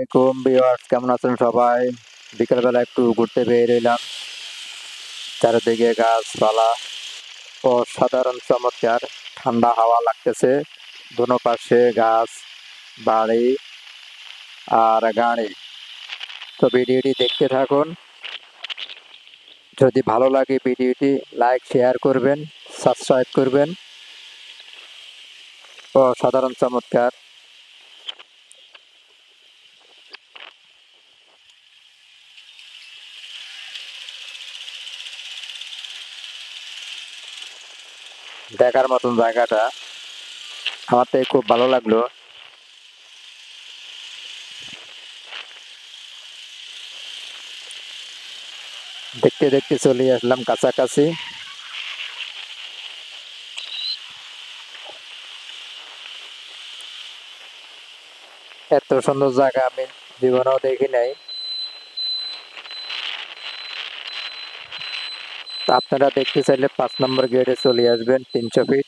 আসসালামাইকুম ভিউয়ার্স, কেমন আছেন সবাই? বিকেলবেলা একটু ঘুরতে বের হইলাম। চারিদিকে গাছপালা, অসাধারণ চমৎকার ঠান্ডা হাওয়া লাগতেছে। দোনো পাশে গাছ, বাড়ি আর গাড়ি। তো ভিডিওটি দেখতে থাকুন। যদি ভালো লাগে ভিডিওটি লাইক শেয়ার করবেন, সাবস্ক্রাইব করবেন। অসাধারণ চমৎকার। দেখার মতন জায়গাটা আমার থেকে খুব ভালো লাগলো। দেখতে দেখতে চলে আসলাম কাছাকাছি। এত সুন্দর জায়গা আমি জীবনেও দেখি নাই। তো আপনারা দেখতে চাইলে 5 নম্বর গেটে চলে আসবেন, 300 ফিট।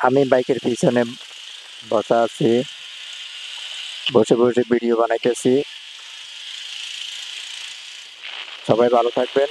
আমি বাইকের পিছনে বসা আছি, বসে বসে ভিডিও বানাইতেছি। সবাই ভালো থাকবেন।